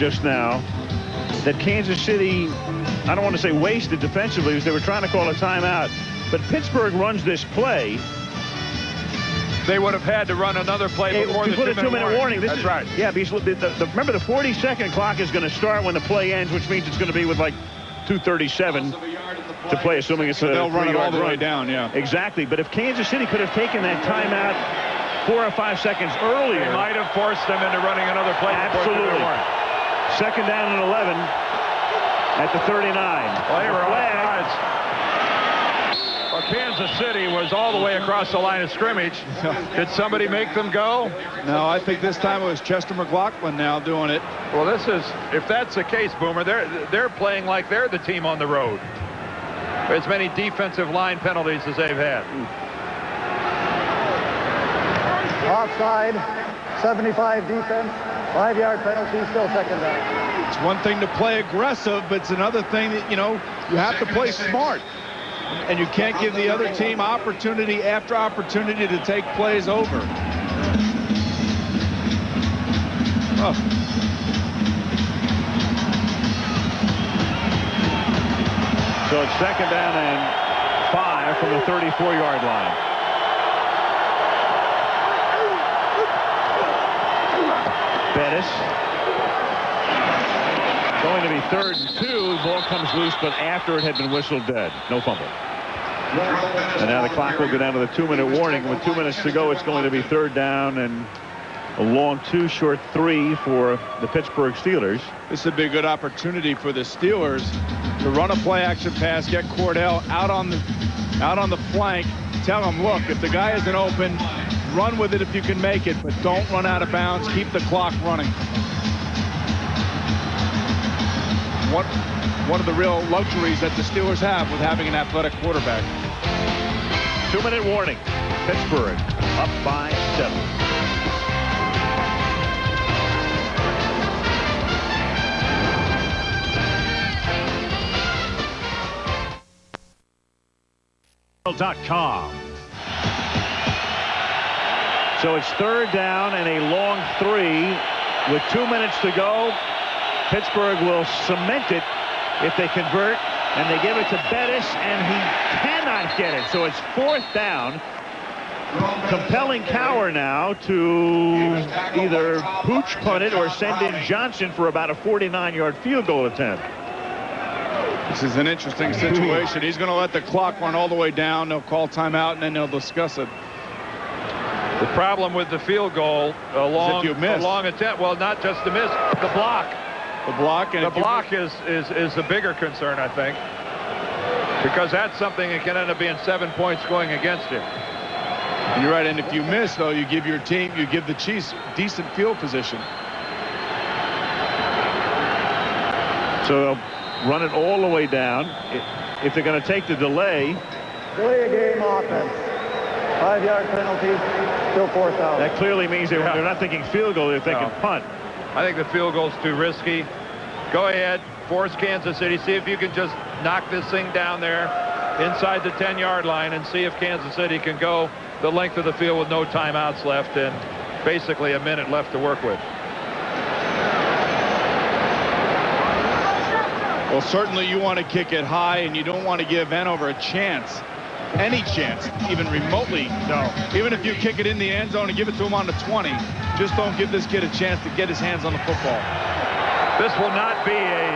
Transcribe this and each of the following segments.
just now that Kansas City, I don't want to say wasted defensively, because they were trying to call a timeout. But Pittsburgh runs this play. They would have had to run another play before the 2-minute warning. That's right. Yeah, because remember the 40-second clock is going to start when the play ends, which means it's going to be with like 2:37 to play, assuming it's they'll run it all the run. way down. Yeah, exactly. But if Kansas City could have taken that timeout 4 or 5 seconds earlier, they might have forced them into running another play. Absolutely. Second down and 11 at the 39. Well, they were offsides. Well, Kansas City was all the way across the line of scrimmage. Did somebody make them go? No, I think this time it was Chester McLaughlin now doing it. Well, this is, if that's the case, Boomer, they're playing like they're the team on the road. As many defensive line penalties as they've had. Offside, 75 defense, 5-yard penalty, still second down. It's one thing to play aggressive, but it's another thing that, you have to play smart. And you can't give the other team opportunity after opportunity to take plays over. Oh. So it's second down and 5 from the 34-yard line. Bettis. Going to be 3rd and 2. Ball comes loose, but after it had been whistled dead. No fumble. And now the clock will go down to the 2-minute warning. With 2 minutes to go, it's going to be 3rd down and a long 2, short 3 for the Pittsburgh Steelers. This would be a good opportunity for the Steelers to run a play-action pass, get Cordell out on the flank. Tell him, look, if the guy isn't open, run with it if you can make it, but don't run out of bounds. Keep the clock running. One of the real luxuries that the Steelers have with having an athletic quarterback. 2-minute warning. Pittsburgh up by 7. .com. So it's 3rd down and a long 3 with 2 minutes to go. Pittsburgh will cement it if they convert, and they give it to Bettis, and he cannot get it. So it's 4th down. Compelling Cowher now to either pooch punt it or send in Johnson for about a 49-yard field goal attempt. This is an interesting situation. He's going to let the clock run all the way down. They'll call timeout, and then they'll discuss it. The problem with the field goal, a long attempt, well, not just the miss, the block. The block, and the block is the bigger concern, I think, because that's something that can end up being 7 points going against you. And you're right, and if you miss, though, you give the Chiefs decent field position. So they'll run it all the way down. If they're going to take the delay. Delay a game offense. 5-yard penalty, still 4th down. That clearly means they're not thinking field goal, they're thinking punt. I think the field goal's too risky. Go ahead, force Kansas City. See if you can just knock this thing down there inside the 10-yard line and see if Kansas City can go the length of the field with no timeouts left and basically a minute left to work with. Well, certainly you want to kick it high, and you don't want to give Hanover a chance. Any chance, even remotely. No. Even if you kick it in the end zone and give it to him on the 20, just don't give this kid a chance to get his hands on the football. This will not be a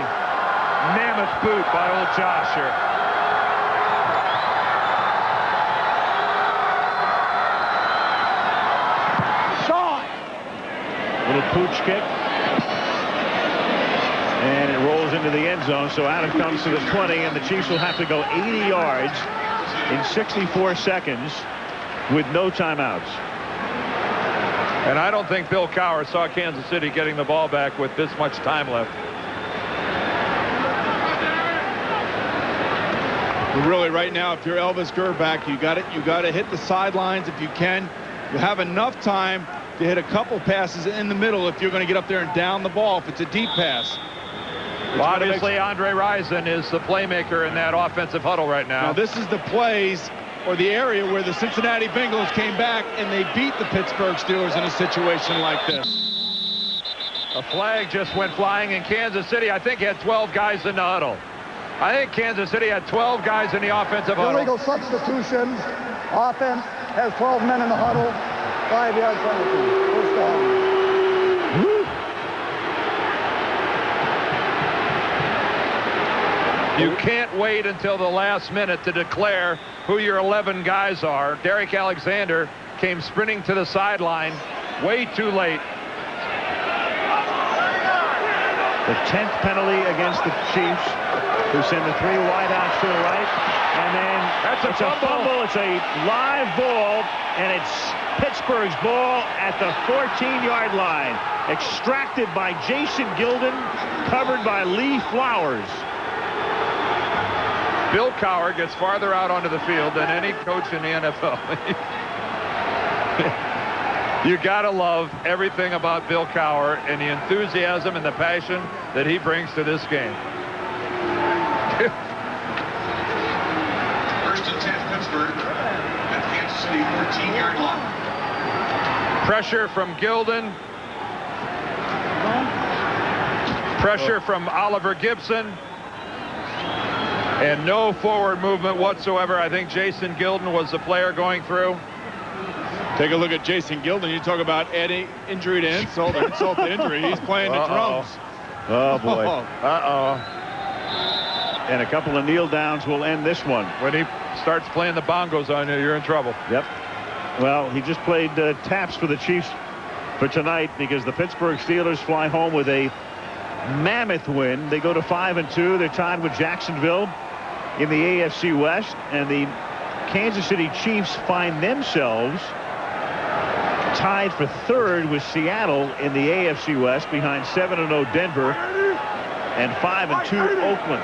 mammoth boot by old Josh here. Shot! Little pooch kick. And it rolls into the end zone, so out it comes to the 20, and the Chiefs will have to go 80 yards in 64 seconds with no timeouts. And I don't think Bill Cowher saw Kansas City getting the ball back with this much time left. But really, right now, if you're Elvis Grbac, you got to hit the sidelines if you can. You have enough time to hit a couple passes in the middle if you're going to get up there and down the ball if it's a deep pass. Well, obviously, Andre Rison is the playmaker in that offensive huddle right now. Now, this is the plays or the area where the Cincinnati Bengals came back and they beat the Pittsburgh Steelers in a situation like this. A flag just went flying in Kansas City. I think he had 12 guys in the huddle. I think Kansas City had 12 guys in the offensive huddle. Illegal substitutions. Offense has 12 men in the huddle. 5-yard penalty. First down. You can't wait until the last minute to declare who your 11 guys are. Derek Alexander came sprinting to the sideline way too late. The 10th penalty against the Chiefs, who send the 3 wideouts to the right. And then That's a fumble. It's a live ball, and it's Pittsburgh's ball at the 14-yard line. Extracted by Jason Gilden, covered by Lee Flowers. Bill Cowher gets farther out onto the field than any coach in the NFL. You gotta love everything about Bill Cowher and the enthusiasm and the passion that he brings to this game. First and 10, Pittsburgh at Kansas City 14-yard line. Pressure from Gilden. Pressure from Oliver Gibson. And no forward movement whatsoever. I think Jason Gilden was the player going through. Take a look at Jason Gilden. You talk about adding injury to insult or insult to injury. He's playing the drums. Oh, boy. And a couple of kneel downs will end this one. When he starts playing the bongos on you, you're in trouble. Yep. Well, he just played taps for the Chiefs for tonight because the Pittsburgh Steelers fly home with a mammoth win. They go to 5-2. They're tied with Jacksonville in the AFC West, and the Kansas City Chiefs find themselves tied for 3rd with Seattle in the AFC West, behind 7-0 Denver and 5-2 Oakland.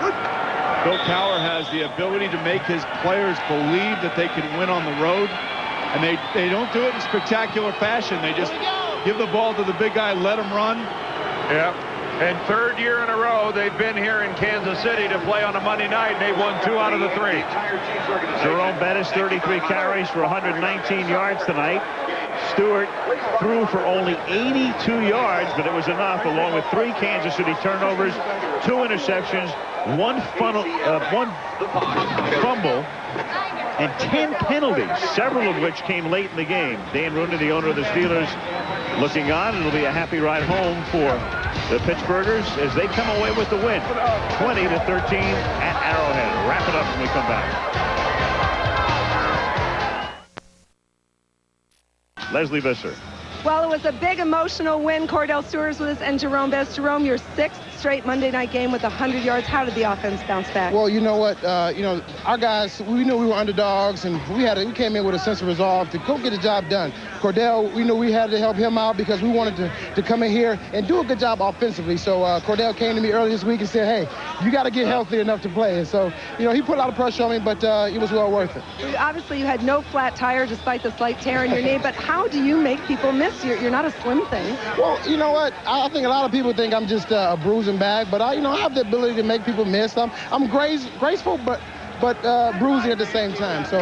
Bill Cowher has the ability to make his players believe that they can win on the road, and they don't do it in spectacular fashion. They just give the ball to the big guy, let him run. Yep. And 3rd year in a row, they've been here in Kansas City to play on a Monday night, and they've won 2 out of the 3. Jerome Bettis, 33 carries for 119 yards tonight. Stewart threw for only 82 yards, but it was enough, along with 3 Kansas City turnovers, 2 interceptions, one fumble, and 10 penalties, several of which came late in the game. Dan Rooney, the owner of the Steelers, looking on. It'll be a happy ride home for the Pittsburghers as they come away with the win, 20-13 at Arrowhead. Wrap it up when we come back. Leslie Visser. Well, it was a big emotional win. Cordell Stewart with us and Jerome Bettis. Jerome, your 6th straight Monday night game with 100 yards. How did the offense bounce back? Well, you know what? Our guys, we knew we were underdogs, and we came in with a sense of resolve to go get the job done. Cordell, we knew we had to help him out because we wanted to come in here and do a good job offensively. So Cordell came to me earlier this week and said, hey, you got to get healthy enough to play. And so, he put a lot of pressure on me, but it was well worth it. Obviously, you had no flat tire despite the slight tear in your knee, but how do you make people miss you? You're not a slim thing. Well, you know what? I think a lot of people think I'm just a bruising bag, but I have the ability to make people miss. I'm graceful, but bruising at the same time. So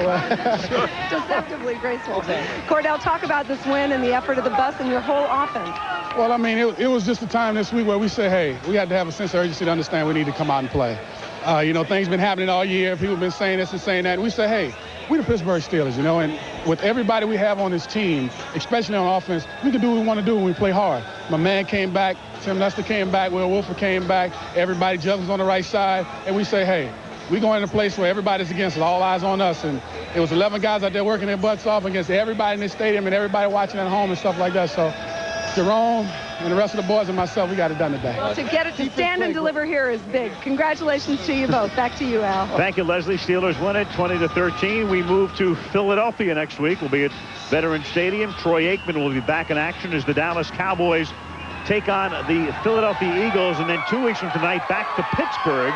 deceptively graceful. Cordell, talk about this win and the effort of the bus and your whole offense. Well, I mean, it was just a time this week where we said, hey, we had to have a sense of urgency to understand we need to come out and play. Things been happening all year. People been saying this and saying that. And we said, hey, we're the Pittsburgh Steelers, and with everybody we have on this team, especially on offense, we can do what we want to do when we play hard. My man came back, Tim Lester came back, Will Wolford came back, everybody Judge was on the right side, and we say, hey, we're going in a place where everybody's against us, all eyes on us, and it was 11 guys out there working their butts off against everybody in this stadium and everybody watching at home and stuff like that. So Jerome and the rest of the boys and myself, we got it done today. To get it to stand and deliver here is big. Congratulations to you both. Back to you, Al. Thank you, Leslie. Steelers win it 20-13. We move to Philadelphia next week. We'll be at Veterans Stadium. Troy Aikman will be back in action as the Dallas Cowboys take on the Philadelphia Eagles, and then 2 weeks from tonight back to Pittsburgh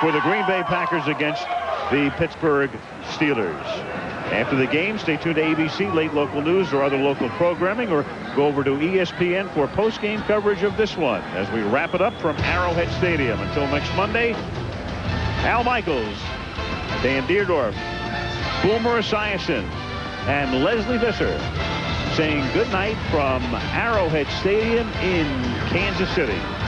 for the Green Bay Packers against the Pittsburgh Steelers. After the game, stay tuned to ABC, late local news or other local programming, or go over to ESPN for post-game coverage of this one as we wrap it up from Arrowhead Stadium. Until next Monday, Al Michaels, Dan Deerdorf, Boomer Esiason, and Leslie Visser saying good night from Arrowhead Stadium in Kansas City.